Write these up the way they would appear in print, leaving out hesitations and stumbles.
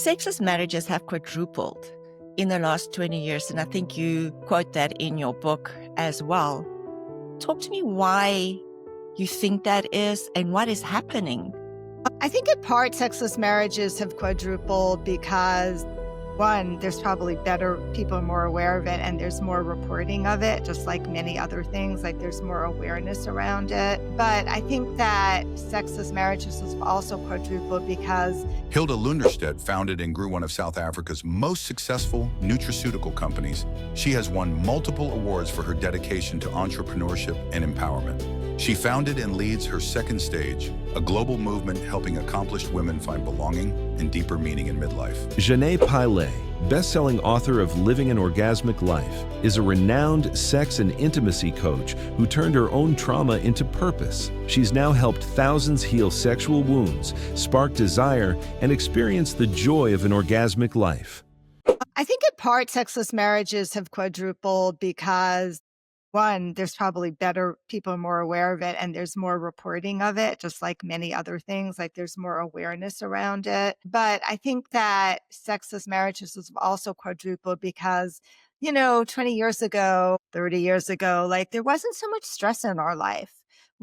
Sexless marriages have quadrupled in the last 20 years, and I think you quote that in your book as well. Talk to me why you think that is and what is happening. I think in part sexless marriages have quadrupled because, one, there's probably better, people are more aware of it, and there's more reporting of it, just like many other things, like there's more awareness around it. But I think that sexless marriages have also quadrupled because Hilda Lunderstedt founded and grew one of South Africa's most successful nutraceutical companies. She has won multiple awards for her dedication to entrepreneurship and empowerment. She founded and leads her Second Stage, a global movement helping accomplished women find belonging and deeper meaning in midlife. Xanet Pailet, best-selling author of Living an Orgasmic Life, is a renowned sex and intimacy coach who turned her own trauma into purpose. She's now helped thousands heal sexual wounds, spark desire, and experience the joy of an orgasmic life. I think in part sexless marriages have quadrupled because, one, there's probably better, people are more aware of it, and there's more reporting of it, just like many other things, like there's more awareness around it. But I think that sexless marriages have also quadrupled because, 20 years ago, 30 years ago, like there wasn't so much stress in our life.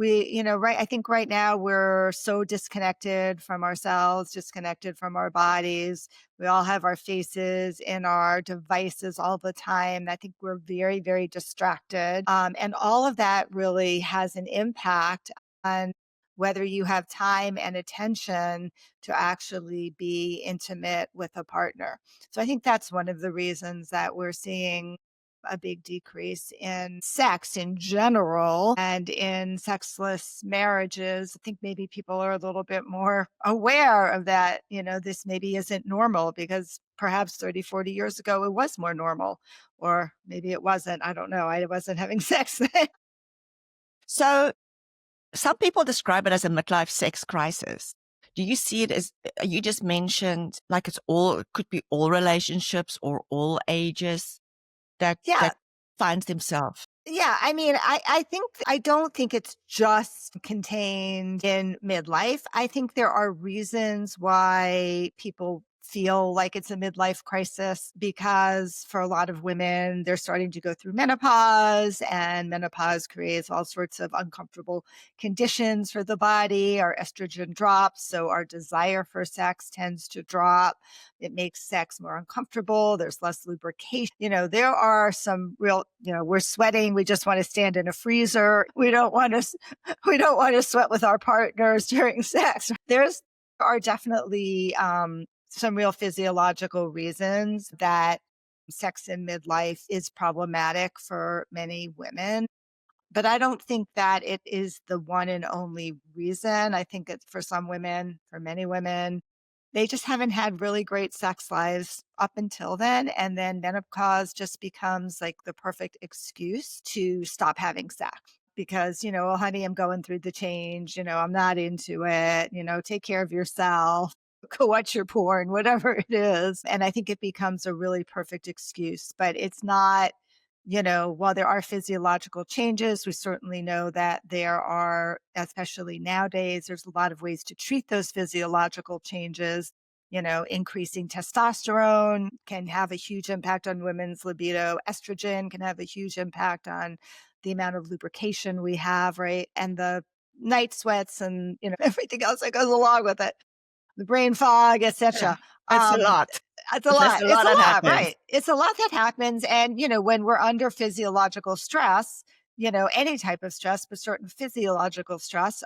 I think right now we're so disconnected from ourselves, disconnected from our bodies. We all have our faces in our devices all the time. I think we're very, very distracted. And all of that really has an impact on whether you have time and attention to actually be intimate with a partner. So I think that's one of the reasons that we're seeing a big decrease in sex in general and in sexless marriages. I think maybe people are a little bit more aware of that. This maybe isn't normal because perhaps 30, 40 years ago, it was more normal, or maybe it wasn't. I don't know. I wasn't having sex then. So some people describe it as a midlife sex crisis. Do you see it as, you just mentioned, like it could be all relationships or all ages that finds themselves? Yeah, I mean, I don't think it's just contained in midlife. I think there are reasons why people feel like it's a midlife crisis because for a lot of women, they're starting to go through menopause, and menopause creates all sorts of uncomfortable conditions for the body. Our estrogen drops, so our desire for sex tends to drop. It makes sex more uncomfortable. There's less lubrication. There are some real, we're sweating. We just want to stand in a freezer. We don't want to sweat with our partners during sex. Are definitely some real physiological reasons that sex in midlife is problematic for many women. But I don't think that it is the one and only reason. I think it's for some women, for many women, they just haven't had really great sex lives up until then. And then menopause just becomes like the perfect excuse to stop having sex. Because, oh, honey, I'm going through the change. I'm not into it. Take care of yourself. Go watch your porn, whatever it is. And I think it becomes a really perfect excuse. But it's not, while there are physiological changes, we certainly know that there are, especially nowadays, there's a lot of ways to treat those physiological changes. Increasing testosterone can have a huge impact on women's libido. Estrogen can have a huge impact on the amount of lubrication we have, right? And the night sweats and, everything else that goes along with it. The brain fog, etc. It's a lot. It's a lot. It's a lot, right? It's a lot that happens. And, when we're under physiological stress, any type of stress, but certain physiological stress,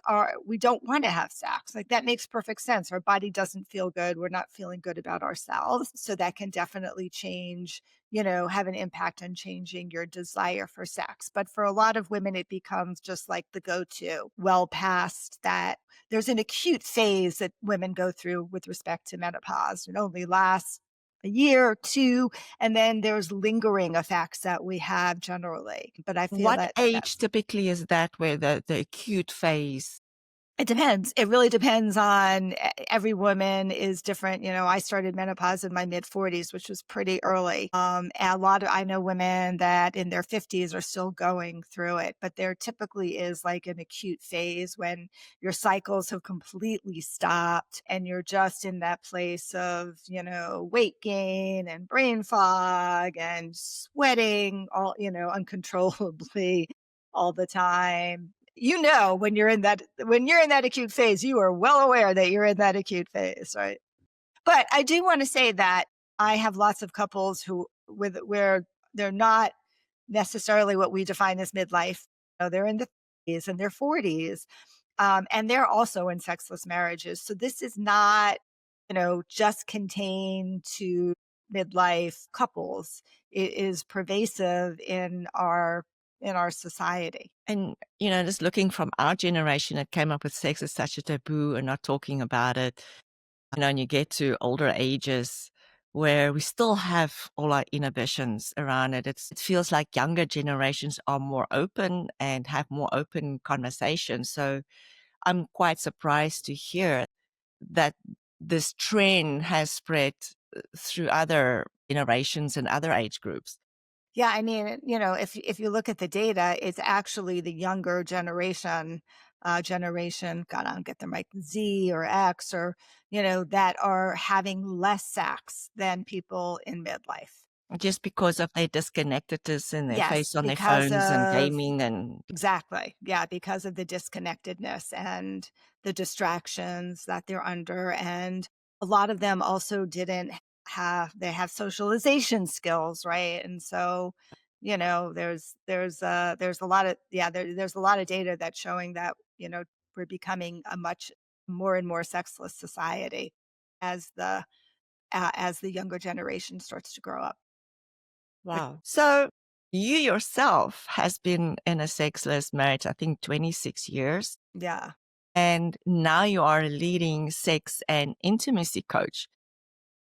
we don't want to have sex. Like that makes perfect sense. Our body doesn't feel good. We're not feeling good about ourselves. So that can definitely change, have an impact on changing your desire for sex. But for a lot of women, it becomes just like the go-to. Well past that, there's an acute phase that women go through with respect to menopause. It only lasts a year or two, and then there's lingering effects that we have generally. But I feel what age typically is that where the acute phase It depends. It really depends on every woman is different. I started menopause in my mid 40s, which was pretty early. And I know women that in their 50s are still going through it, but there typically is like an acute phase when your cycles have completely stopped and you're just in that place of, weight gain and brain fog and sweating uncontrollably all the time. When you're in that acute phase, you are well aware that you're in that acute phase, right? But I do want to say that I have lots of couples where they're not necessarily what we define as midlife. They're in the 30s and their 40s, and they're also in sexless marriages. So this is not, just contained to midlife couples. It is pervasive in our society. And, just looking from our generation, it came up with sex as such a taboo and not talking about it. And you get to older ages where we still have all our inhibitions around it. It feels like younger generations are more open and have more open conversations. So I'm quite surprised to hear that this trend has spread through other generations and other age groups. Yeah, I mean, if you look at the data, it's actually the younger generation, God, I don't get them right, Z or X or, that are having less sex than people in midlife. Just because of their disconnectedness and their Yes, face on their because phones and of gaming and exactly. Yeah, because of the disconnectedness and the distractions that they're under. And a lot of them also didn't they have socialization skills, right? And so, there's a lot of, there's a lot of data that's showing that, we're becoming a much more and more sexless society as the younger generation starts to grow up. wow. So you yourself has been in a sexless marriage, I think 26 years. Yeah. And now you are a leading sex and intimacy coach.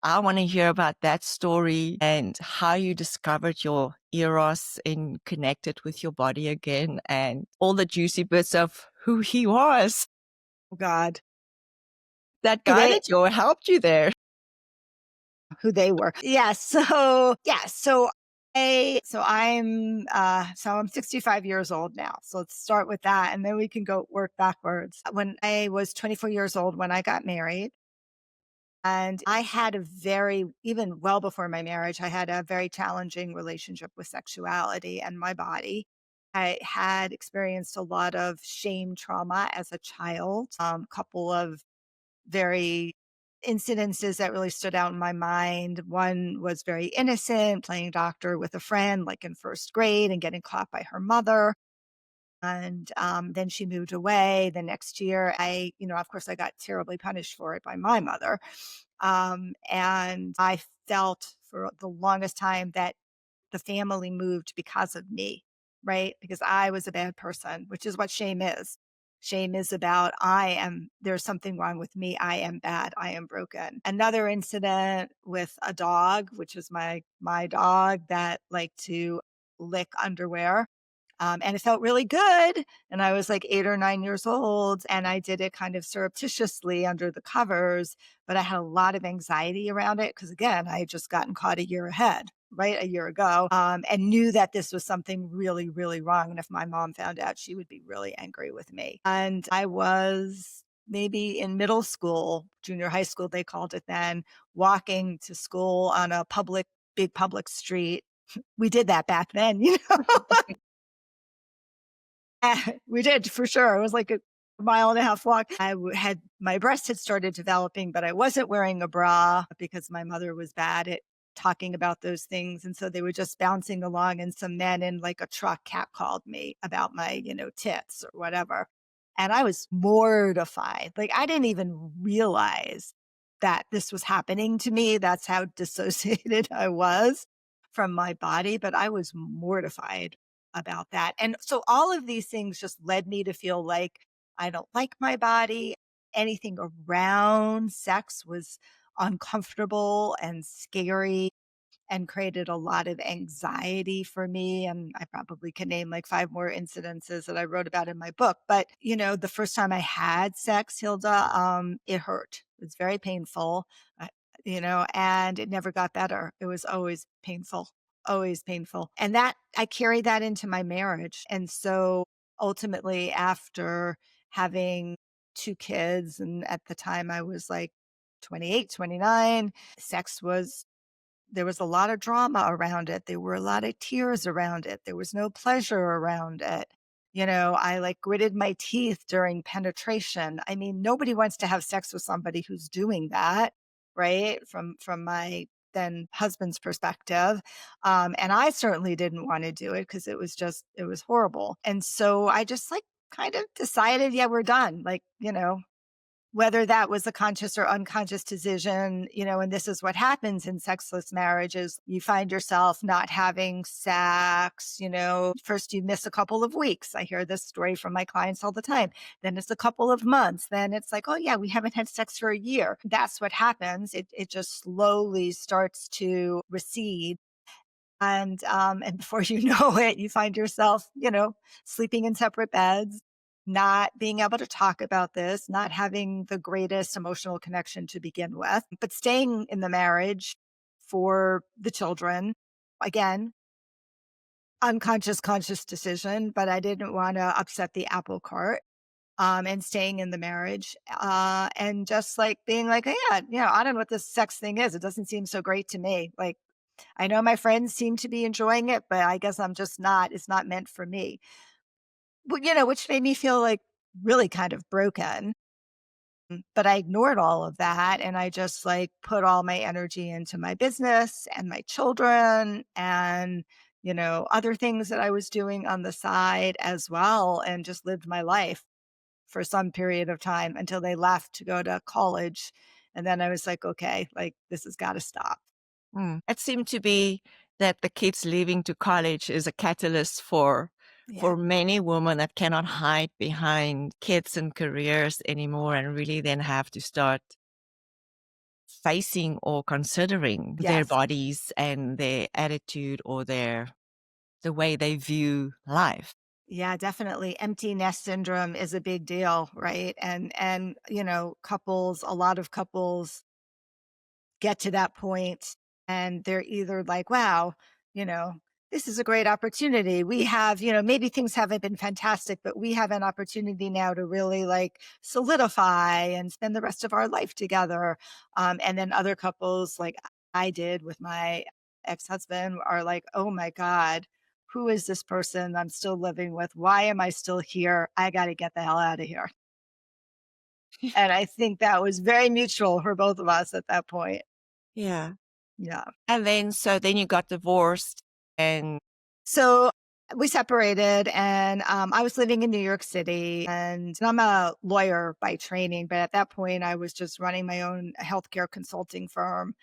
I want to hear about that story and how you discovered your eros and connected with your body again and all the juicy bits of who he was Oh God. that Who they guided you or helped you there. who they were. Yeah. So yeah. So I'm 65 years old now. So let's start with that, and then we can go work backwards. When I was 24 years old, when I got married, and I had even well before my marriage, I had a very challenging relationship with sexuality and my body. I had experienced a lot of shame trauma as a child, couple of very incidences that really stood out in my mind. One was very innocent, playing doctor with a friend, like in first grade, and getting caught by her mother. And then she moved away. The next year, of course, I got terribly punished for it by my mother. And I felt for the longest time that the family moved because of me, right? Because I was a bad person, which is what shame is. Shame is about there's something wrong with me. I am bad. I am broken. Another incident with a dog, which is my dog that liked to lick underwear. And it felt really good. And I was like 8 or 9 years old, and I did it kind of surreptitiously under the covers, but I had a lot of anxiety around it because, again, I had just gotten caught a year ahead, right? A year ago, and knew that this was something really, really wrong. And if my mom found out, she would be really angry with me. And I was maybe in middle school, junior high school, they called it then, walking to school on a big public street. We did that back then, We did for sure. It was like a mile and a half walk. My breast had started developing, but I wasn't wearing a bra because my mother was bad at talking about those things. And so they were just bouncing along, and some men in like a truck catcalled me about my, tits or whatever. And I was mortified. Like I didn't even realize that this was happening to me. That's how dissociated I was from my body, but I was mortified about that. And so all of these things just led me to feel like I don't like my body. Anything around sex was uncomfortable and scary. and created a lot of anxiety for me. And I probably can name like 5 more incidences that I wrote about in my book. But, the first time I had sex, Hilda, it hurt. It was very painful, and it never got better. It was always painful, always painful. And that I carried that into my marriage. And so ultimately, after having 2 kids, and at the time I was like 28, 29, there was a lot of drama around it. There were a lot of tears around it. There was no pleasure around it. I like gritted my teeth during penetration. I mean, nobody wants to have sex with somebody who's doing that, right? From my then husband's perspective. And I certainly didn't want to do it because it was horrible. And so I just like kind of decided, yeah, we're done. Like, whether that was a conscious or unconscious decision, and this is what happens in sexless marriages. You find yourself not having sex, first you miss a couple of weeks. I hear this story from my clients all the time. Then it's a couple of months. Then it's like, oh yeah, we haven't had sex for a year. That's what happens. It just slowly starts to recede. And before you know it, you find yourself, sleeping in separate beds, not being able to talk about this, not having the greatest emotional connection to begin with, but staying in the marriage for the children. Again, unconscious, conscious decision, but I didn't want to upset the apple cart. And staying in the marriage, and just like being like, oh, yeah, I don't know what this sex thing is. It doesn't seem so great to me. Like, I know my friends seem to be enjoying it, but I guess I'm just not. It's not meant for me. Which made me feel like really kind of broken. But I ignored all of that and I just like put all my energy into my business and my children and, other things that I was doing on the side as well, and just lived my life for some period of time until they left to go to college. And then I was like, okay, like this has got to stop. It seemed to be that the kids leaving to college is a catalyst for Yeah. many women that cannot hide behind kids and careers anymore, and really then have to start facing or considering their Yes. bodies and their attitude or the way they view life. Yeah, definitely. Empty nest syndrome is a big deal, right? And a lot of couples get to that point and they're either like, wow, you know, this is a great opportunity. We have, maybe things haven't been fantastic, but we have an opportunity now to really like solidify and spend the rest of our life together. And then other couples, like I did with my ex-husband, are like, oh my God, who is this person I'm still living with? Why am I still here? I got to get the hell out of here. And I think that was very mutual for both of us at that point. Yeah. Yeah. And then you got divorced and So we separated and I was living in New York City and I'm a lawyer by training. But at that point, I was just running my own healthcare consulting firm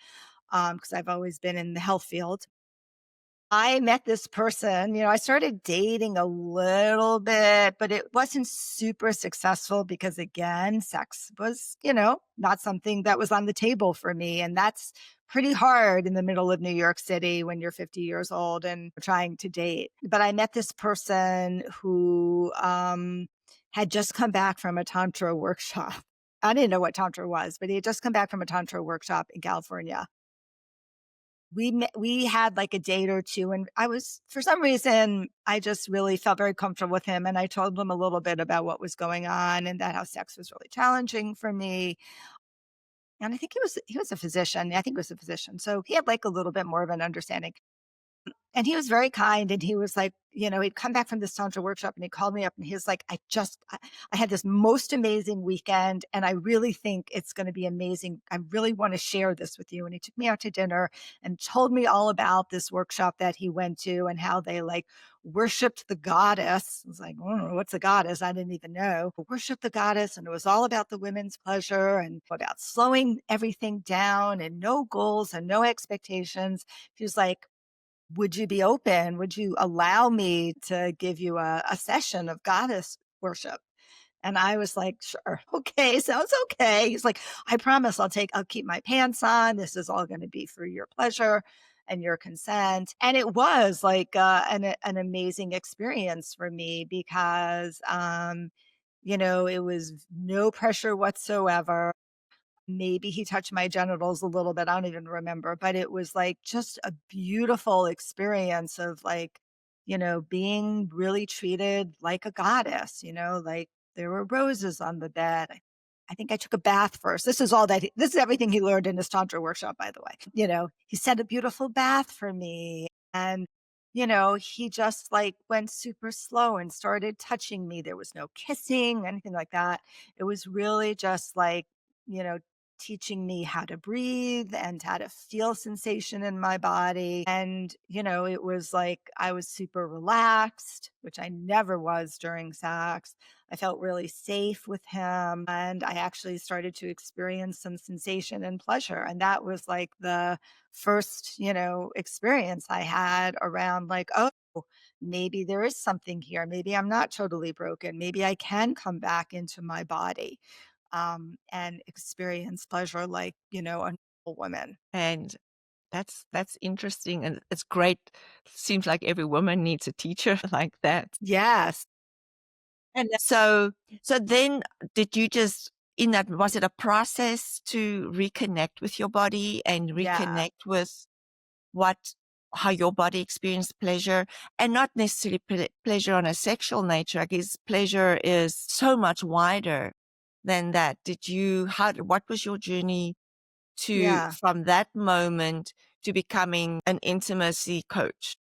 because I've always been in the health field. I met this person, I started dating a little bit, but it wasn't super successful because again, sex was, not something that was on the table for me. And that's pretty hard in the middle of New York City when you're 50 years old and trying to date. But I met this person who had just come back from a Tantra workshop. I didn't know what Tantra was, but he had just come back from a Tantra workshop in California. We had like a date or two, and for some reason, I just really felt very comfortable with him. And I told him a little bit about what was going on and that how sex was really challenging for me. And I think he was a physician. I think he was a physician. So he had like a little bit more of an understanding. And he was very kind. And he was like, he'd come back from this Tantra workshop and he called me up and he was like, I had this most amazing weekend and I really think it's going to be amazing. I really want to share this with you. And he took me out to dinner and told me all about this workshop that he went to and how they like worshiped the goddess. I was like, oh, what's a goddess? I didn't even know. Worship the goddess. And it was all about the women's pleasure and about slowing everything down and no goals and no expectations. He was like, would you be open? Would you allow me to give you a session of goddess worship? And I was like, sure. Okay. Sounds okay. He's like, I promise I'll keep my pants on. This is all going to be for your pleasure. and your consent. And it was like an amazing experience for me because, it was no pressure whatsoever. Maybe he touched my genitals a little bit. I don't even remember, but it was like just a beautiful experience of like, being really treated like a goddess, like there were roses on the bed. I think I took a bath first. This is everything he learned in his Tantra workshop, by the way. He set a beautiful bath for me. And, he just like went super slow and started touching me. There was no kissing, anything like that. It was really just like, you know, teaching me how to breathe and how to feel sensation in my body. And, it was like I was super relaxed, which I never was during sex. I felt really safe with him. And I actually started to experience some sensation and pleasure. And that was like the first, experience I had around like, oh, maybe there is something here. Maybe I'm not totally broken. Maybe I can come back into my body and experience pleasure like, a normal woman. And that's interesting, and it's great. Seems like every woman needs a teacher like that. Yes. And so then did you just was it a process to reconnect with your body and Yeah. reconnect with how your body experienced pleasure, and not necessarily pleasure on a sexual nature? I guess pleasure is so much wider than that. What was your journey Yeah. from that moment to becoming an intimacy coach?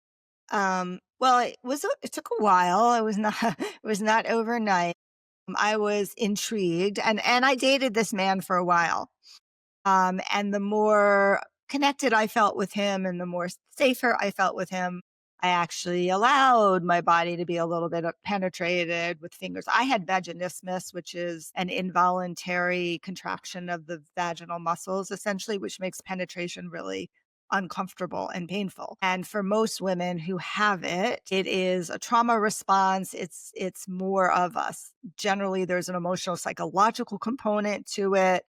Well, it took a while. It was not, it was not overnight. I was intrigued and I dated this man for a while. And the more connected I felt with him and the more safer I felt with him, I actually allowed my body to be a little bit penetrated with fingers. I had vaginismus, which is an involuntary contraction of the vaginal muscles, essentially, which makes penetration really uncomfortable and painful. And for most women who have it, it is a trauma response. It's more of us. Generally, there's an emotional psychological component to it.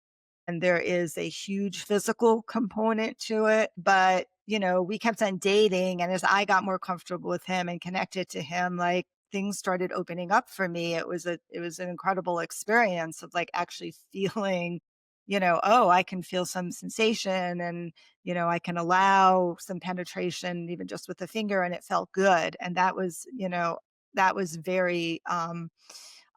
And there is a huge physical component to it. But, we kept on dating. And as I got more comfortable with him and connected to him, like things started opening up for me. It was an incredible experience of like actually feeling, oh, I can feel some sensation and, I can allow some penetration even just with the finger, and it felt good. And that was very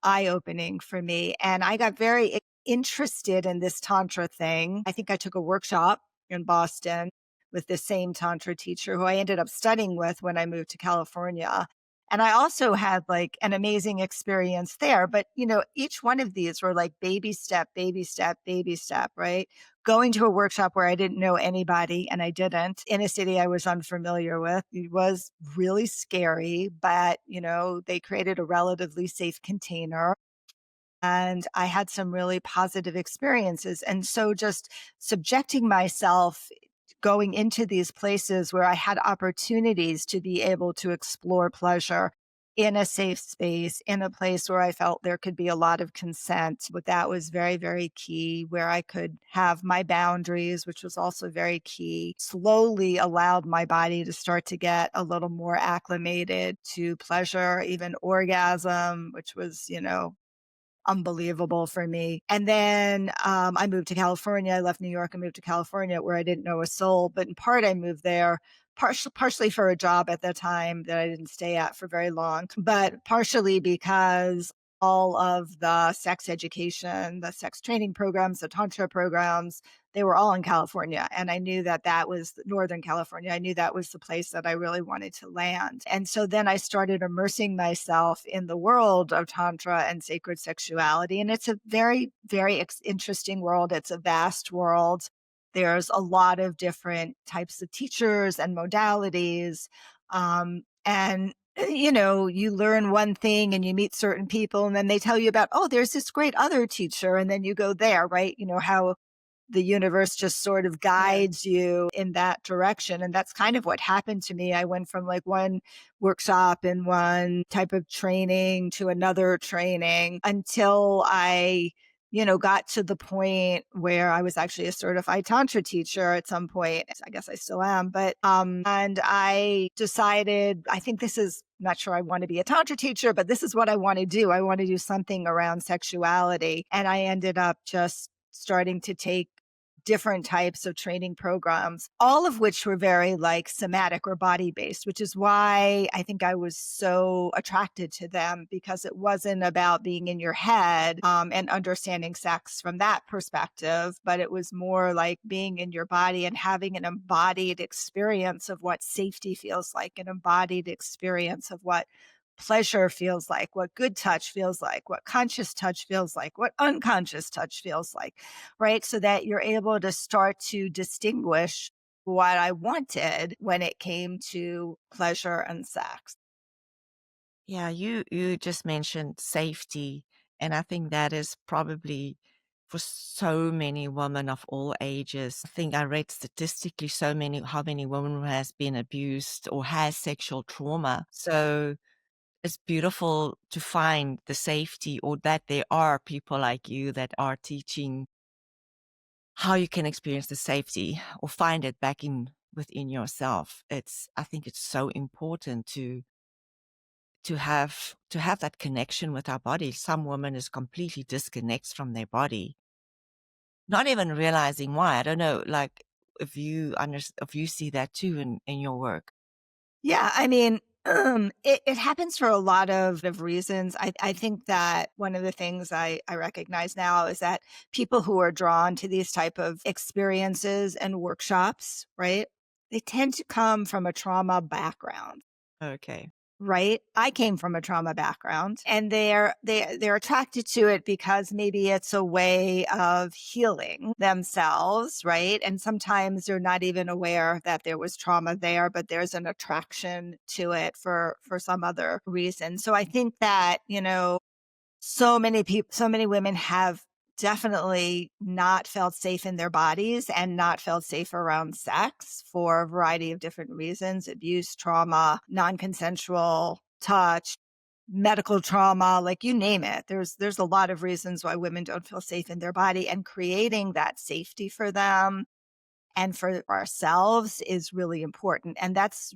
eye-opening for me. And I got very interested in this Tantra thing. I think I took a workshop in Boston with the same Tantra teacher who I ended up studying with when I moved to California. And I also had like an amazing experience there. But, each one of these were like baby step, baby step, baby step, right? Going to a workshop where I didn't know anybody, and I didn't, in a city I was unfamiliar with. It was really scary, but, they created a relatively safe container. And I had some really positive experiences. And so just subjecting myself, going into these places where I had opportunities to be able to explore pleasure in a safe space, in a place where I felt there could be a lot of consent. But that was very, very key, where I could have my boundaries, which was also very key. Slowly allowed my body to start to get a little more acclimated to pleasure, even orgasm, which was, unbelievable for me. And then I moved to California. I left New York and moved to California, where I didn't know a soul. But in part, I moved there partially for a job at the time that I didn't stay at for very long, but partially because all of the sex education, the sex training programs, the Tantra programs, they were all in California. And I knew that was Northern California. I knew that was the place that I really wanted to land. And so then I started immersing myself in the world of Tantra and sacred sexuality. And it's a very, very interesting world. It's a vast world. There's a lot of different types of teachers and modalities. And you learn one thing and you meet certain people, and then they tell you about, oh, there's this great other teacher. And then you go there, right? How the universe just sort of guides you in that direction. And that's kind of what happened to me. I went from like one workshop and one type of training to another training until I got to the point where I was actually a certified Tantra teacher at some point. I guess I still am, but, and I decided, I think this is, not sure I want to be a Tantra teacher, but this is what I want to do. I want to do something around sexuality. And I ended up just starting to take different types of training programs, all of which were very like somatic or body based, which is why I think I was so attracted to them, because it wasn't about being in your head and understanding sex from that perspective, but it was more like being in your body and having an embodied experience of what safety feels like, an embodied experience of what pleasure feels like, what good touch feels like, what conscious touch feels like, what unconscious touch feels like, right? So that you're able to start to distinguish what I wanted when it came to pleasure and sex. Yeah, you just mentioned safety, and I think that is probably for so many women of all ages. I think I read statistically how many women has been abused or has sexual trauma. So it's beautiful to find the safety, or that there are people like you that are teaching how you can experience the safety or find it back in within yourself. I think it's so important to have that connection with our body. Some women is completely disconnects from their body, not even realizing why. I don't know, like if you see that too in your work. Yeah, I mean, it happens for a lot of reasons. I think that one of the things I recognize now is that people who are drawn to these type of experiences and workshops, right? They tend to come from a trauma background. Okay. Right? I came from a trauma background, and they're attracted to it because maybe it's a way of healing themselves, right? And sometimes they're not even aware that there was trauma there, but there's an attraction to it for some other reason. So I think that, so many people, so many women have definitely not felt safe in their bodies and not felt safe around sex for a variety of different reasons: abuse, trauma, non-consensual touch, medical trauma, like you name it. There's a lot of reasons why women don't feel safe in their body, and creating that safety for them and for ourselves is really important. And that's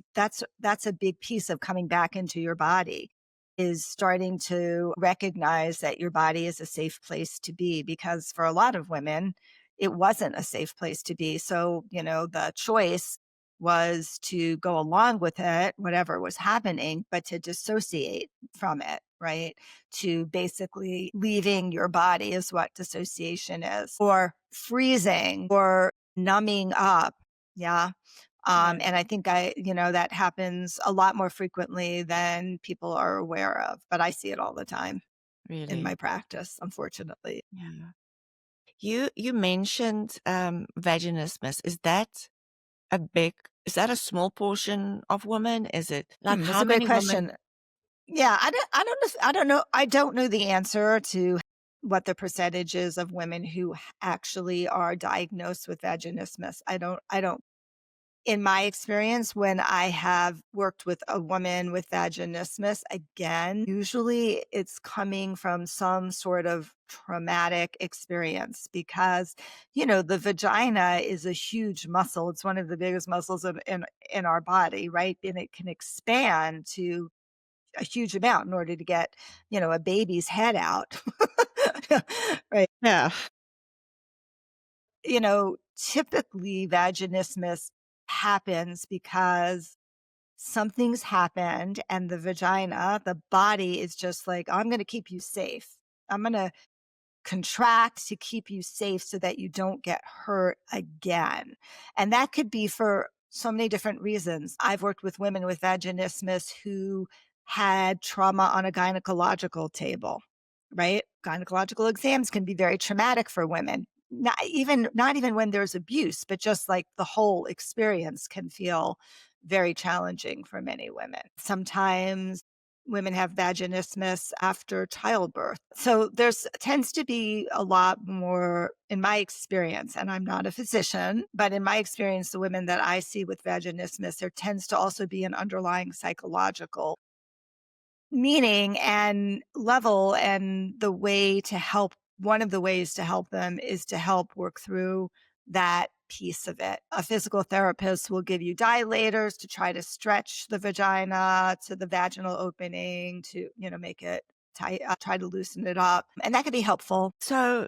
a big piece of coming back into your body, is starting to recognize that your body is a safe place to be, because for a lot of women it wasn't a safe place to be. So, the choice was to go along with it, whatever was happening, but to dissociate from it, right? To basically leaving your body is what dissociation is, or freezing, or numbing up. Yeah. Yeah, And I think that happens a lot more frequently than people are aware of, but I see it all the time in really. my practice, unfortunately. Yeah. You mentioned vaginismus. Is that a small portion of women? Is it like That's how a great many women? question. Yeah, I don't know the answer to what the percentage is of women who actually are diagnosed with vaginismus. I don't In my experience, when I have worked with a woman with vaginismus, again, usually it's coming from some sort of traumatic experience, because, the vagina is a huge muscle. It's one of the biggest muscles in our body, right? And it can expand to a huge amount in order to get, a baby's head out. Right. Yeah. Typically vaginismus happens because something's happened, and the vagina, the body is just like, I'm going to keep you safe. I'm going to contract to keep you safe so that you don't get hurt again. And that could be for so many different reasons. I've worked with women with vaginismus who had trauma on a gynecological table, right? Gynecological exams can be very traumatic for women. Not even when there's abuse, but just like the whole experience can feel very challenging for many women. Sometimes women have vaginismus after childbirth. So there's tends to be a lot more, in my experience, and I'm not a physician, but in my experience, the women that I see with vaginismus, there tends to also be an underlying psychological meaning and level, and the way to help one of the ways to help them is to help work through that piece of it. A physical therapist will give you dilators to try to stretch the vagina to the vaginal opening to, make it tight, try to loosen it up. And that can be helpful. So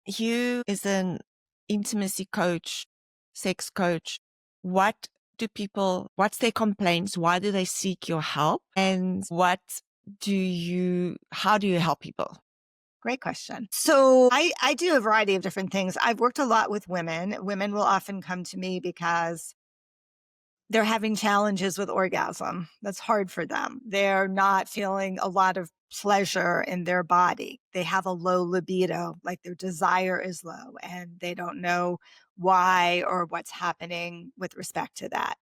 you as an intimacy coach, sex coach, what's their complaints? Why do they seek your help? And how do you help people? Great question. So I do a variety of different things. I've worked a lot with women. Women will often come to me because they're having challenges with orgasm. That's hard for them. They're not feeling a lot of pleasure in their body. They have a low libido, like their desire is low, and they don't know why or what's happening with respect to that.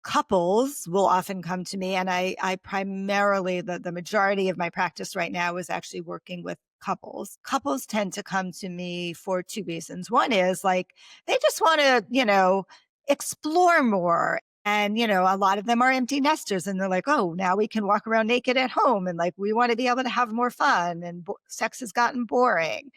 Couples will often come to me, and I primarily, the majority of my practice right now is actually working with couples. Couples tend to come to me for two reasons. One is like they just want to, explore more. And, a lot of them are empty nesters and they're like, oh, now we can walk around naked at home. And like, we want to be able to have more fun and sex has gotten boring.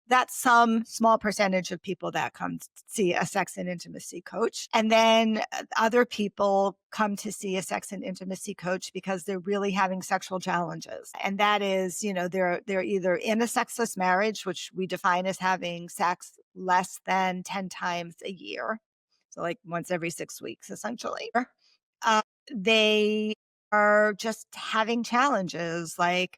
That's some small percentage of people that come to see a sex and intimacy coach. And then other people come to see a sex and intimacy coach because they're really having sexual challenges. And that is, they're either in a sexless marriage, which we define as having sex less than 10 times a year. So like once every 6 weeks, essentially. They are just having challenges like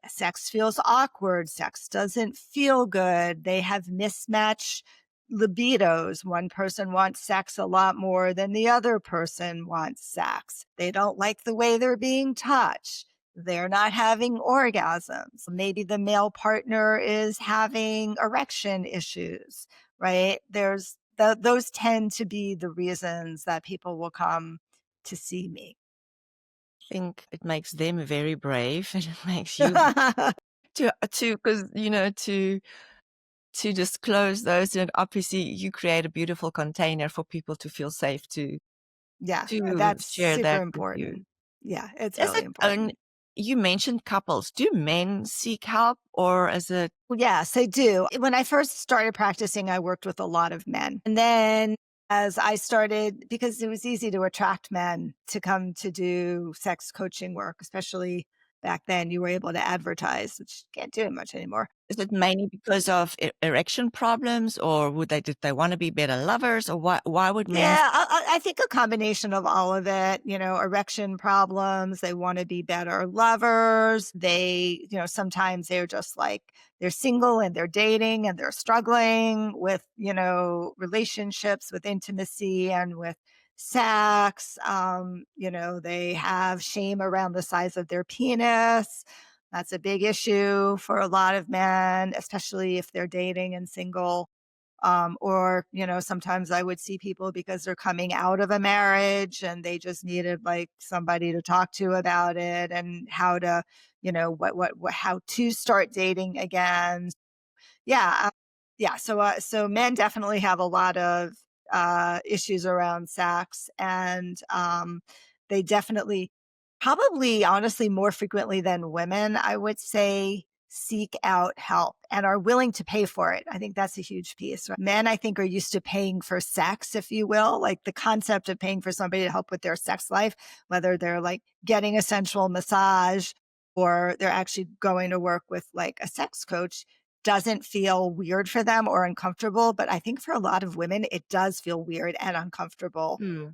sex feels awkward. Sex doesn't feel good. They have mismatched libidos. One person wants sex a lot more than the other person wants sex. They don't like the way they're being touched. They're not having orgasms. Maybe the male partner is having erection issues, right? Those tend to be the reasons that people will come to see me. I think it makes them very brave, and it makes you to disclose those. And obviously, you create a beautiful container for people to feel safe to that's share super that with important. you. Yeah, it's Is really it important. you mentioned couples. Do men seek help, or is it? Yes, I do. When I first started practicing, I worked with a lot of men. And then as I started, because it was easy to attract men to come to do sex coaching work, especially back then, you were able to advertise, which you can't do it much anymore. Is it mainly because of erection problems, or did they want to be better lovers, or why would men? Yeah, I think a combination of all of it, erection problems. They want to be better lovers. They, sometimes they're just like, they're single and they're dating and they're struggling with, relationships, with intimacy and with sex. They have shame around the size of their penis. That's a big issue for a lot of men, especially if they're dating and single. Or, sometimes I would see people because they're coming out of a marriage and they just needed like somebody to talk to about it and how to, how to start dating again. Yeah. Yeah. So men definitely have a lot of issues around sex, and they definitely, probably honestly more frequently than women, I would say, seek out help and are willing to pay for it. I think that's a huge piece. Right? Men, I think, are used to paying for sex, if you will, like the concept of paying for somebody to help with their sex life, whether they're like getting a sensual massage or they're actually going to work with like a sex coach, doesn't feel weird for them or uncomfortable. But I think for a lot of women, it does feel weird and uncomfortable. Hmm.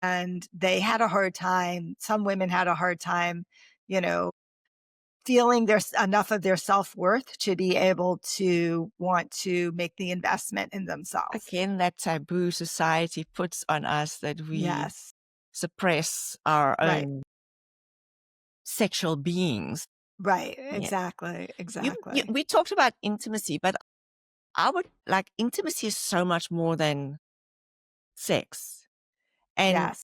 And they had a hard time. Some women had a hard time, feeling there's enough of their self-worth to be able to want to make the investment in themselves. Again, that taboo society puts on us that we Yes. suppress our Right. own sexual beings. Right. Yeah. Exactly. Exactly. We talked about intimacy, but I would like intimacy is so much more than sex. And Yes.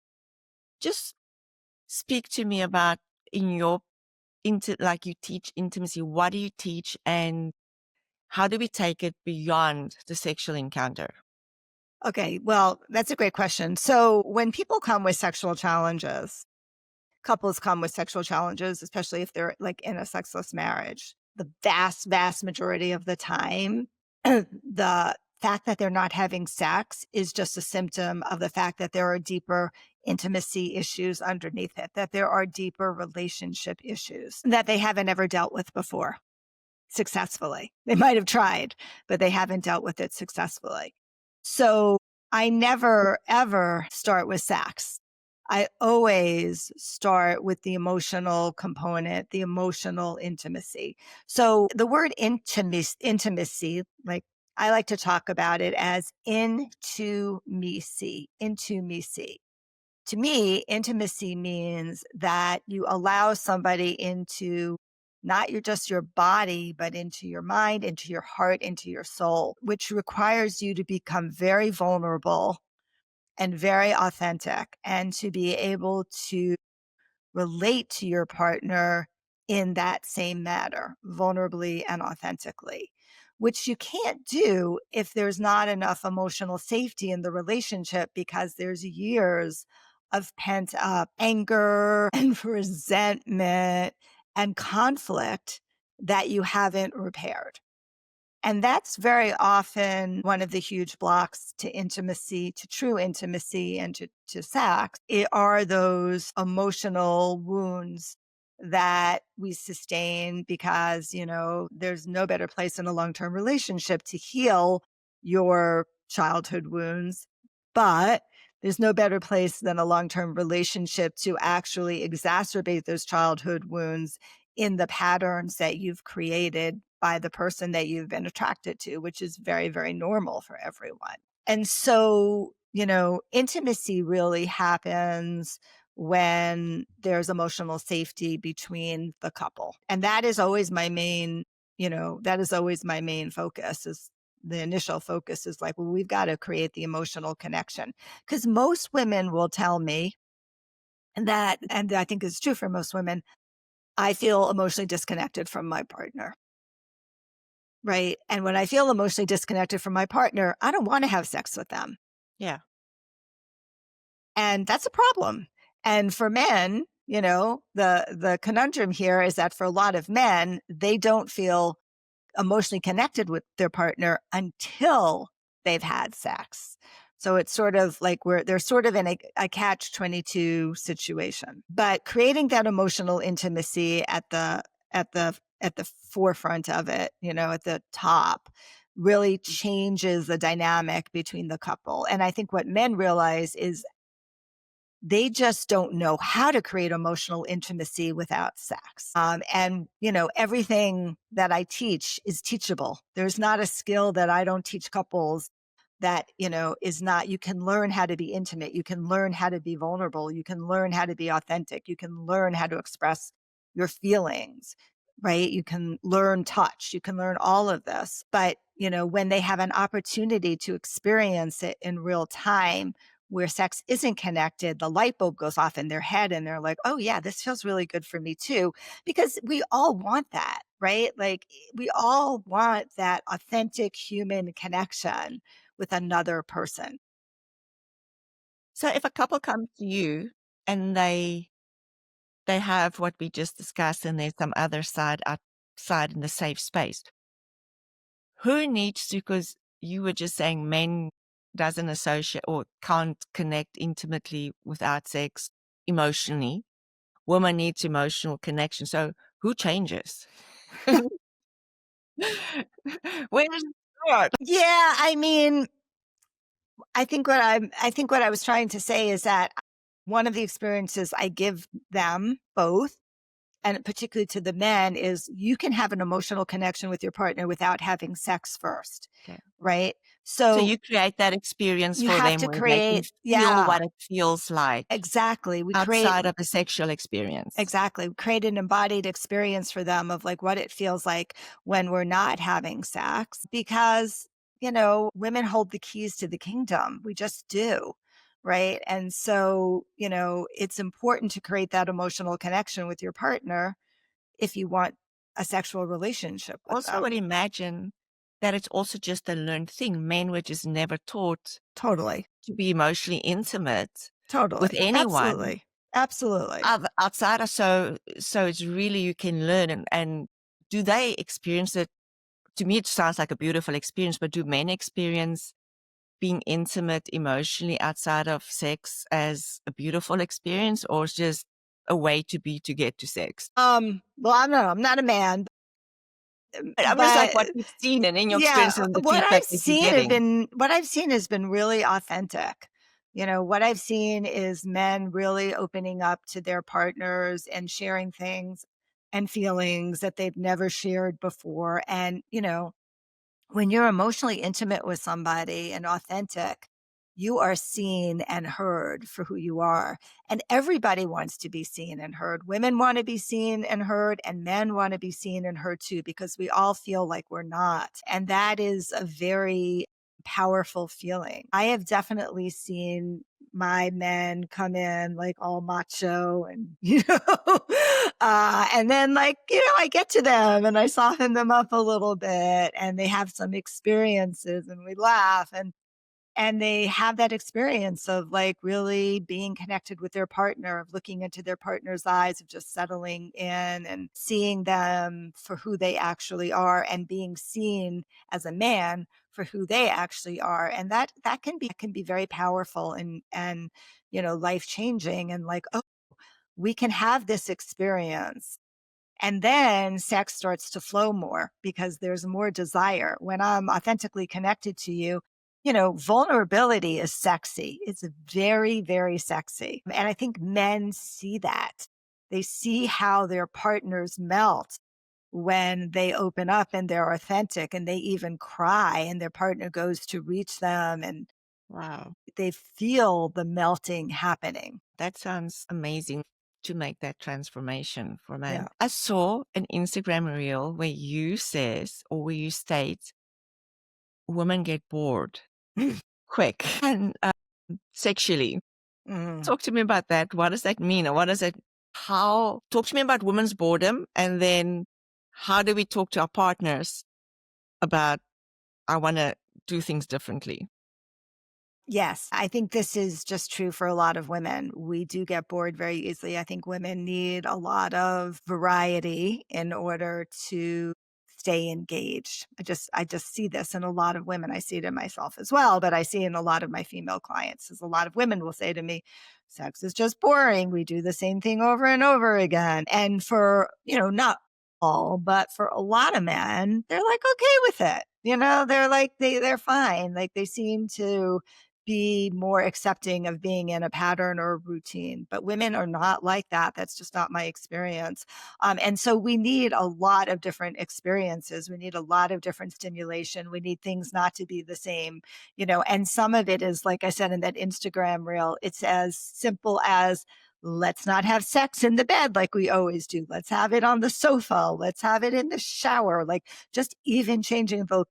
just speak to me about like you teach intimacy. What do you teach, and how do we take it beyond the sexual encounter? Okay. Well, that's a great question. So when people come with sexual challenges, couples come with sexual challenges, especially if they're like in a sexless marriage. the vast, vast majority of the time, the fact that they're not having sex is just a symptom of the fact that there are deeper intimacy issues underneath it, that there are deeper relationship issues that they haven't ever dealt with before successfully. They might have tried, but they haven't dealt with it successfully. So I never, ever start with sex. I always start with the emotional component, the emotional intimacy. So the word intimacy, like I like to talk about it as intimacy. To me, intimacy means that you allow somebody into not just your body, but into your mind, into your heart, into your soul, which requires you to become very vulnerable and very authentic and to be able to relate to your partner in that same manner, vulnerably and authentically, which you can't do if there's not enough emotional safety in the relationship because there's years of pent up anger and resentment and conflict that you haven't repaired. And that's very often one of the huge blocks to intimacy, to true intimacy and to sex. It are those emotional wounds that we sustain because, there's no better place in a long-term relationship to heal your childhood wounds. But there's no better place than a long-term relationship to actually exacerbate those childhood wounds in the patterns that you've created by the person that you've been attracted to, which is very, very normal for everyone. And so, intimacy really happens when there's emotional safety between the couple. And that is always my main, focus is the initial focus is like, well, we've got to create the emotional connection. Because most women will tell me that, and I think it's true for most women, I feel emotionally disconnected from my partner. Right. And when I feel emotionally disconnected from my partner, I don't want to have sex with them. Yeah. And that's a problem. And for men, the conundrum here is that for a lot of men, they don't feel emotionally connected with their partner until they've had sex. So it's sort of like they're sort of in a catch-22 situation. But creating that emotional intimacy at the forefront of it, at the top, really changes the dynamic between the couple. And I think what men realize is they just don't know how to create emotional intimacy without sex. And, everything that I teach is teachable. There's not a skill that I don't teach couples that, is not, you can learn how to be intimate. You can learn how to be vulnerable. You can learn how to be authentic. You can learn how to express your feelings, right? You can learn touch. You can learn all of this. But, when they have an opportunity to experience it in real time, where sex isn't connected, the light bulb goes off in their head and they're like, oh yeah, this feels really good for me too. Because we all want that, right? Like we all want that authentic human connection with another person. So if a couple comes to you and they have what we just discussed and there's some other side outside in the safe space, who needs to, because you were just saying men doesn't associate or can't connect intimately without sex emotionally. Woman needs emotional connection. So who changes? Where does it start? Yeah, I mean, I think what I was trying to say is that one of the experiences I give them both, and particularly to the men, is you can have an emotional connection with your partner without having sex first. Okay. Right? So you create that experience you for have them to where create, they can feel what it feels like exactly. We outside of a sexual experience. Exactly. We create an embodied experience for them of like what it feels like when we're not having sex because, women hold the keys to the kingdom. We just do. Right. And so, it's important to create that emotional connection with your partner if you want a sexual relationship with Also, I them. would imagine that it's also just a learned thing. Men were just never taught Totally. to be emotionally intimate Totally. with anyone Absolutely. outside of so it's really you can learn and do they experience it? To me, it sounds like a beautiful experience, but do men experience being intimate emotionally outside of sex as a beautiful experience, or it's just a way to be to get to sex? Well, I don't know. I'm not a man, I'm just like but what you've seen and in your yeah, experience and the feedback that you're getting. what I've seen has been really authentic. What I've seen is men really opening up to their partners and sharing things and feelings that they've never shared before. And, when you're emotionally intimate with somebody and authentic, you are seen and heard for who you are. And everybody wants to be seen and heard. Women want to be seen and heard, and men want to be seen and heard too, because we all feel like we're not. And that is a very powerful feeling. I have definitely seen my men come in like all macho and, and then I get to them and I soften them up a little bit and they have some experiences and we laugh and they have that experience of like really being connected with their partner, of looking into their partner's eyes, of just settling in and seeing them for who they actually are and being seen as a man for who they actually are. And that can be very powerful and life changing, and like, oh, we can have this experience. And then sex starts to flow more because there's more desire. When I'm authentically connected to you, vulnerability is sexy. It's very, very sexy. And I think men see that. They see how their partners melt when they open up and they're authentic, and they even cry and their partner goes to reach them and Wow. they feel the melting happening. That sounds amazing to make that transformation for men. Yeah. I saw an Instagram reel where you state women get bored quick and sexually. Mm. Talk to me about that. What does that mean? Or talk to me about women's boredom, and then how do we talk to our partners about, I want to do things differently? Yes, I think this is just true for a lot of women. We do get bored very easily. I think women need a lot of variety in order to stay engaged. I just see this in a lot of women. I see it in myself as well, but I see it in a lot of my female clients. As a lot of women will say to me, sex is just boring. We do the same thing over and over again. And for, not all, but for a lot of men, they're like okay with it. They're like they're fine. Like they seem to be more accepting of being in a pattern or a routine. But women are not like that. That's just not my experience. And so we need a lot of different experiences. We need a lot of different stimulation. We need things not to be the same, and some of it is, like I said in that Instagram reel, it's as simple as, let's not have sex in the bed like we always do. Let's have it on the sofa. Let's have it in the shower. Like just even changing the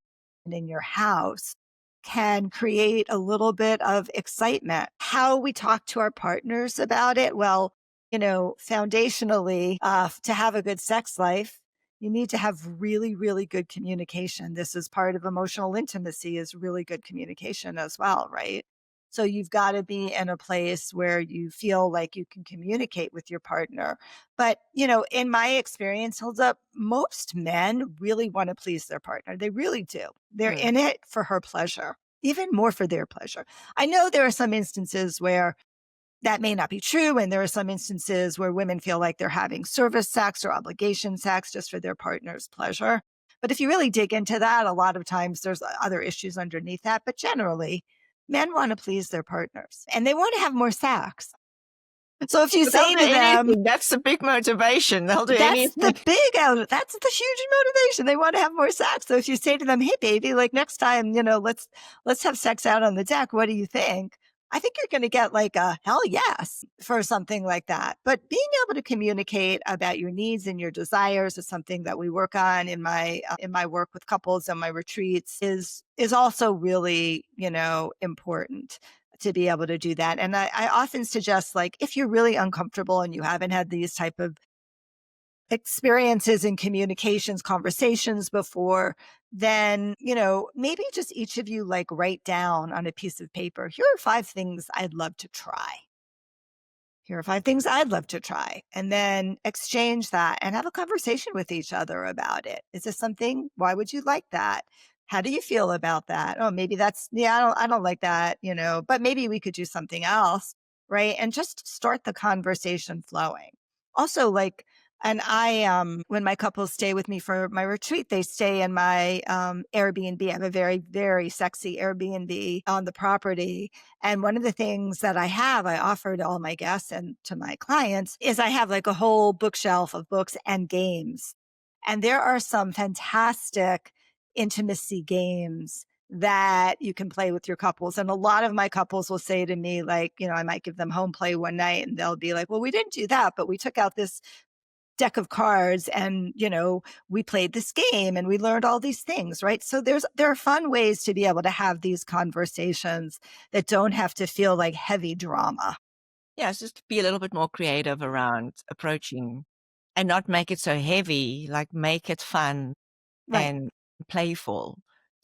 in your house can create a little bit of excitement. How we talk to our partners about it, well, foundationally, to have a good sex life, you need to have really, really good communication. This is part of emotional intimacy, is really good communication as well, right? So you've got to be in a place where you feel like you can communicate with your partner. But, in my experience, Hilda, most men really want to please their partner. They really do. They're in it for her pleasure, even more for their pleasure. I know there are some instances where that may not be true. And there are some instances where women feel like they're having service sex or obligation sex just for their partner's pleasure. But if you really dig into that, a lot of times there's other issues underneath that. But generally, men want to please their partners and they want to have more sex. So if you say to them, that's the big motivation. They'll do that's anything. the huge motivation. They want to have more sex. So if you say to them, hey, baby, like next time, let's have sex out on the deck. What do you think? I think you're going to get like a hell yes for something like that. But being able to communicate about your needs and your desires is something that we work on in my work with couples and my retreats is also really, important to be able to do that. And I often suggest, like, if you're really uncomfortable and you haven't had these type of experiences in communications, conversations before, then, maybe just each of you like write down on a piece of paper, here are 5 things I'd love to try. Here are 5 things I'd love to try. And then exchange that and have a conversation with each other about it. Is this something? Why would you like that? How do you feel about that? Oh, maybe I don't like that, but maybe we could do something else. Right. And just start the conversation flowing. Also, and when my couples stay with me for my retreat, they stay in my Airbnb. I have a very, very sexy Airbnb on the property. And one of the things that I offer to all my guests and to my clients is I have like a whole bookshelf of books and games. And there are some fantastic intimacy games that you can play with your couples. And a lot of my couples will say to me, like, I might give them home play one night and they'll be like, well, we didn't do that, but we took out this deck of cards and, we played this game and we learned all these things, right? So there are fun ways to be able to have these conversations that don't have to feel like heavy drama. Yeah, it's just to be a little bit more creative around approaching and not make it so heavy, like make it fun Right. and playful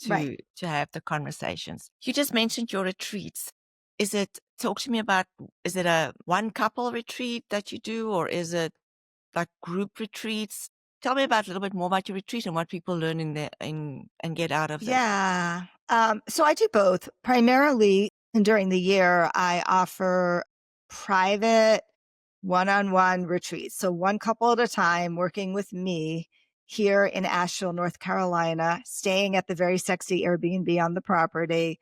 Right. to have the conversations. You just mentioned your retreats. Talk to me about, is it a one couple retreat that you do, or is it like group retreats? Tell me a little bit more about your retreat and what people learn and get out of it. Yeah. So I do both. Primarily during the year, I offer private one-on-one retreats. So one couple at a time working with me here in Asheville, North Carolina, staying at the very sexy Airbnb on the property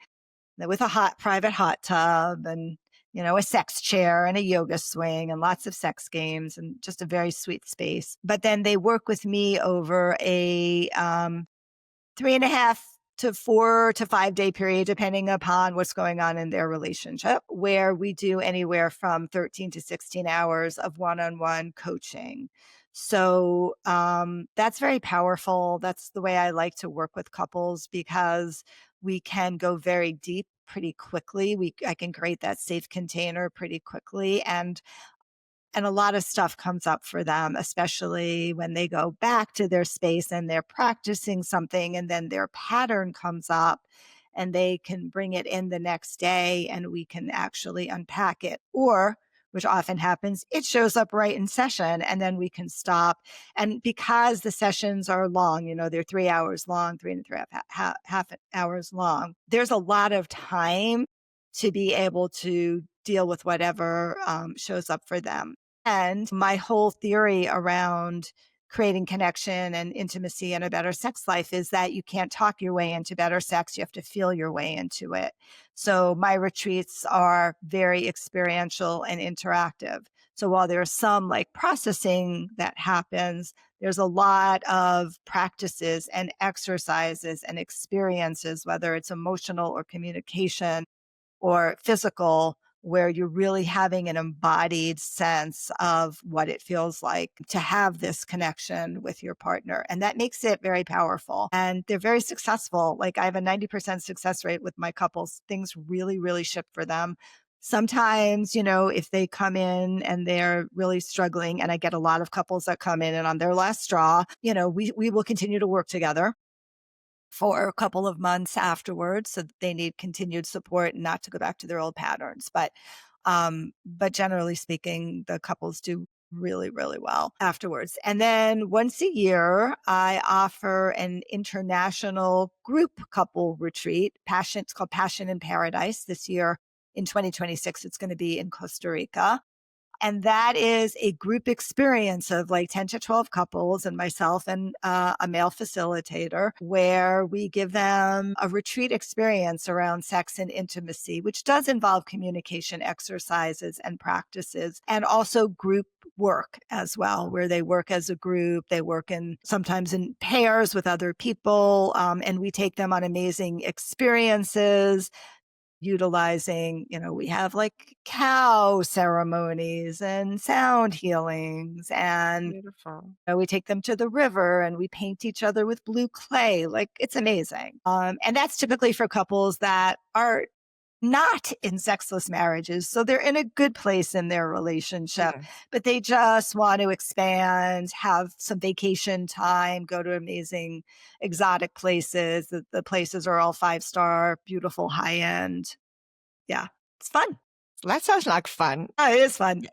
with a private hot tub and, a sex chair and a yoga swing and lots of sex games and just a very sweet space. But then they work with me over a 3.5 to 4 to 5 day period, depending upon what's going on in their relationship, where we do anywhere from 13 to 16 hours of one-on-one coaching. So that's very powerful. That's the way I like to work with couples because we can go very deep pretty quickly. I can create that safe container pretty quickly. And a lot of stuff comes up for them, especially when they go back to their space and they're practicing something and then their pattern comes up and they can bring it in the next day and we can actually unpack it. Or, which often happens, it shows up right in session and then we can stop. And because the sessions are long, they're 3 hours long, 3.5 hours long, there's a lot of time to be able to deal with whatever shows up for them. And my whole theory around creating connection and intimacy and a better sex life is that you can't talk your way into better sex. You have to feel your way into it. So my retreats are very experiential and interactive. So while there's some like processing that happens, there's a lot of practices and exercises and experiences, whether it's emotional or communication or physical, where you're really having an embodied sense of what it feels like to have this connection with your partner. And that makes it very powerful. And they're very successful. Like I have a 90% success rate with my couples. Things really, really shift for them. Sometimes, if they come in and they're really struggling, and I get a lot of couples that come in and on their last straw, we will continue to work together for a couple of months afterwards. So they need continued support and not to go back to their old patterns. But generally speaking, the couples do really, really well afterwards. And then once a year, I offer an international group couple retreat. It's called Passion in Paradise. This year in 2026, it's going to be in Costa Rica. And that is a group experience of like 10 to 12 couples and myself and a male facilitator, where we give them a retreat experience around sex and intimacy, which does involve communication exercises and practices, and also group work as well, where they work as a group. They work sometimes in pairs with other people, and we take them on amazing experiences, utilizing, we have like cow ceremonies and sound healings, and Beautiful. we take them to the river and we paint each other with blue clay. Like it's amazing. And that's typically for couples that are not in sexless marriages. So they're in a good place in their relationship, but they just want to expand, have some vacation time, go to amazing exotic places. The places are all 5-star, beautiful, high end. Yeah, it's fun. That sounds like fun. Oh, it is fun.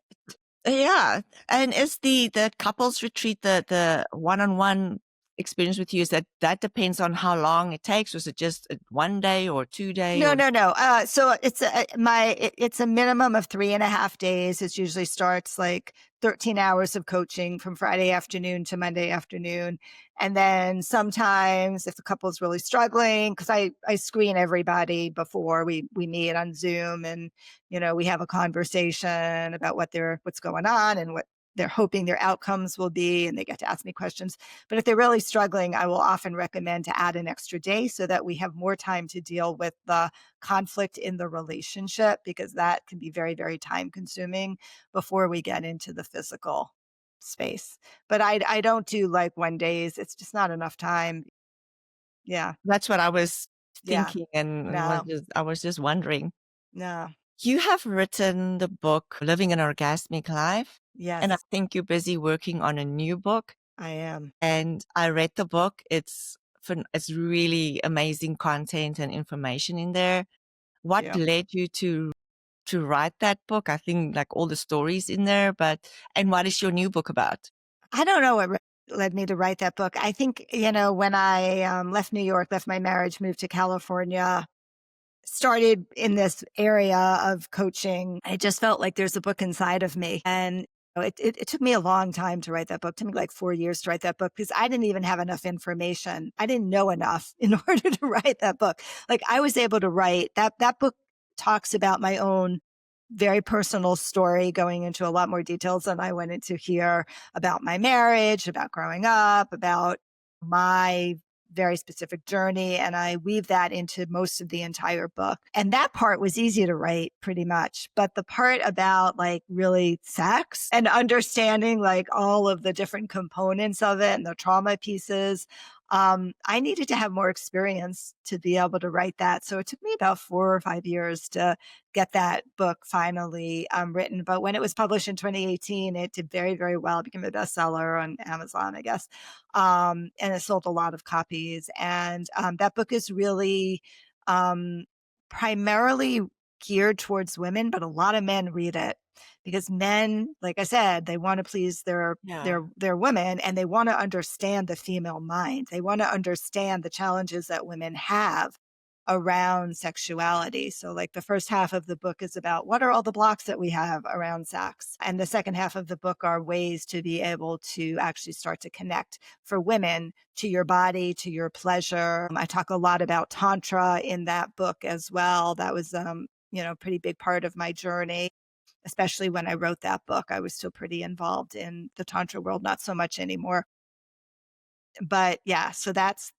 Yeah. And is the couples retreat, the one-on-one experience with you, is that depends on how long it takes? Was it just 1 day or 2 day? No. So it's a minimum of 3.5 days. It usually starts like 13 hours of coaching from Friday afternoon to Monday afternoon. And then sometimes if the couple is really struggling, because I screen everybody before we meet on Zoom, and, we have a conversation about what's going on and what they're hoping their outcomes will be, and they get to ask me questions. But if they're really struggling, I will often recommend to add an extra day so that we have more time to deal with the conflict in the relationship, because that can be very, very time consuming before we get into the physical space. But I don't do like 1 days. It's just not enough time. Yeah. That's what I was Yeah. thinking, and No. I was just wondering. No. You have written the book Living an Orgasmic Life, and I Yes, think you're busy working on a new book. I am. And I read the book. It's really amazing content and information in there. What Yeah. led you to write that book? I think like all the stories in there, and what is your new book about? I don't know what led me to write that book. I think, when I left New York, left my marriage, moved to California, started in this area of coaching, I just felt like there's a book inside of me. And it took me a long time to write that book. It took me like 4 years to write that book, because I didn't even have enough information. I didn't know enough in order to write that book. Like, I was able to write that book talks about my own very personal story, going into a lot more details than I went into here, about my marriage, about growing up, about my very specific journey. And I weave that into most of the entire book. And that part was easy to write pretty much. But the part about like really sex and understanding like all of the different components of it and the trauma pieces, I needed to have more experience to be able to write that. So it took me about 4 or 5 years to get that book finally written. But when it was published in 2018, it did very, very well. It became a bestseller on Amazon, I guess. And it sold a lot of copies. And that book is really primarily geared towards women, but a lot of men read it, because men, like I said, they want to please their women, and they want to understand the female mind. They want to understand the challenges that women have around sexuality. So like the first half of the book is about what are all the blocks that we have around sex. And the second half of the book are ways to be able to actually start to connect for women to your body, to your pleasure. I talk a lot about Tantra in that book as well. That was, pretty big part of my journey. Especially when I wrote that book, I was still pretty involved in the Tantra world, not so much anymore. But yeah, so that's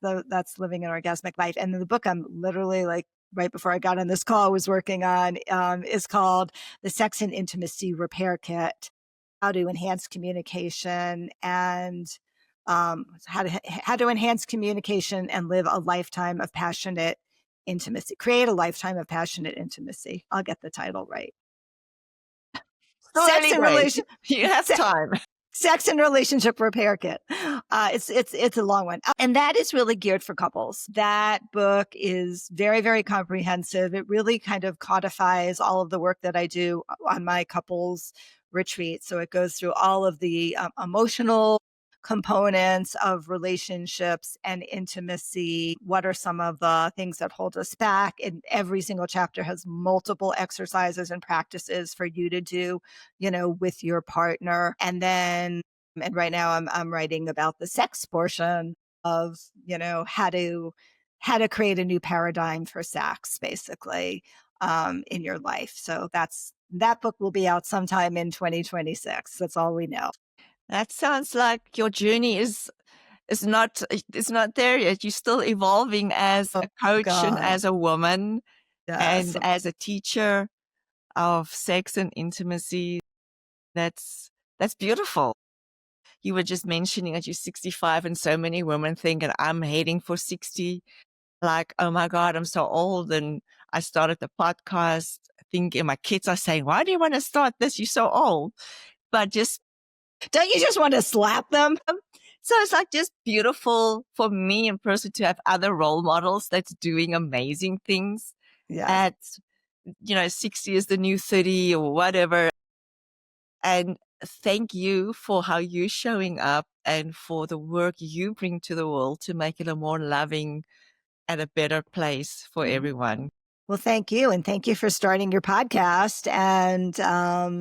Living an Orgasmic Life. And the book I'm literally like right before I got on this call was working on is called The Sex and Intimacy Repair Kit: How to Enhance Communication and how to enhance communication and live a lifetime of passionate intimacy. Create a lifetime of passionate intimacy. I'll get the title right. Sex and relation. You have time. Sex and Relationship Repair Kit. It's a long one. And that is really geared for couples. That book is very, very comprehensive. It really kind of codifies all of the work that I do on my couples retreat. So it goes through all of the emotional components of relationships and intimacy. What are some of the things that hold us back? And every single chapter has multiple exercises and practices for you to do, with your partner. And right now I'm writing about the sex portion of, how to create a new paradigm for sex, basically, in your life. So that book will be out sometime in 2026. That's all we know. That sounds like your journey is not there yet. You're still evolving as a coach and as a woman, and as a teacher of sex and intimacy. That's beautiful. You were just mentioning that you're 65, and so many women think, and I'm heading for 60. Like, oh my God, I'm so old. And I started the podcast thinking, my kids are saying, why do you want to start this? You're so old. But don't you just want to slap them? So it's like just beautiful for me in person to have other role models that's doing amazing things. Yeah. 60 is the new 30 or whatever. And thank you for how you're showing up and for the work you bring to the world to make it a more loving and a better place for everyone. Well, thank you. And thank you for starting your podcast and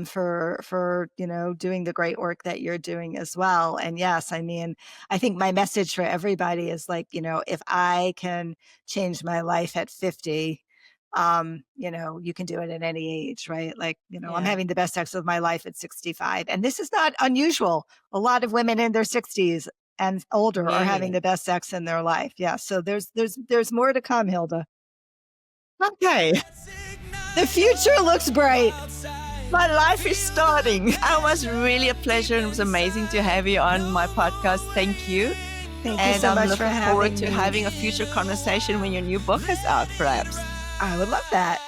for doing the great work that you're doing as well. And yes, I mean, I think my message for everybody is like, if I can change my life at 50, you can do it at any age, right? Like, I'm having the best sex of my life at 65. And this is not unusual. A lot of women in their 60s and older are having the best sex in their life. Yeah. So there's more to come, Hilda. Okay. The future looks bright. My life is starting. It was really a pleasure and it was amazing to have you on my podcast. Thank you. Thank you so much for having me. And I'm looking forward to having a future conversation when your new book is out, perhaps. I would love that.